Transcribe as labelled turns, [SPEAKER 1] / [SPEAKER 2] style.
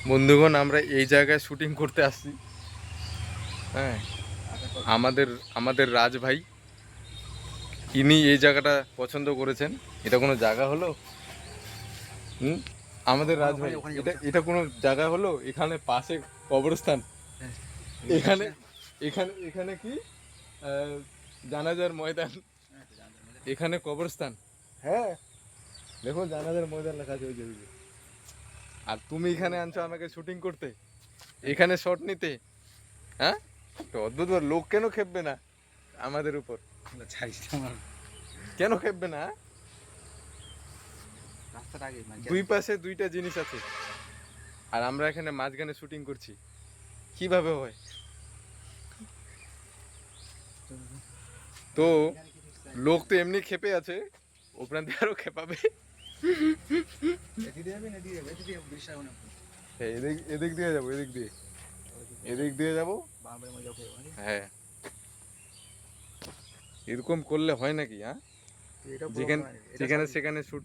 [SPEAKER 1] বন্ধুগণ, আমরা এই জায়গায় শুটিং করতে আসছি। হ্যাঁ, আমাদের আমাদের রাজ ভাই ইনি এই জায়গাটা পছন্দ করেছেন। এটা কোনো জায়গা হলো? হুম, আমাদের রাজ ভাই, এটা এটা কোনো জায়গা হলো? এখানে পাশে কবরস্থান, এখানে এখানে এখানে কি আহ, জানাজার ময়দান, এখানে কবরস্থান। হ্যাঁ, দেখো জানাজার ময়দান লেখা আছে ওই যে ওই যে। আর তুমি এখানে আনছো আমাকে শুটিং করতে, এখানে শট নিতে। হ্যাঁ, তো অদ্ভুত লোক কেন খেপবে না আমাদের উপর? কেন খেপবে না? দুই পাশে দুইটা জিনিস আছে, আর আমরা এখানে মাঝখানে শুটিং করছি, কিভাবে হয়? তো লোক তো এমনি খেপে আছে, ওপরান দিয়ে আরো খেপাবে। হ্যাঁ, এদিক এদিক দিয়ে যাবো, এদিক দিয়ে এদিক দিয়ে যাবো। হ্যাঁ, এরকম করলে হয় নাকি? হ্যাঁ, যেখানে যেখানে সেখানে শুট।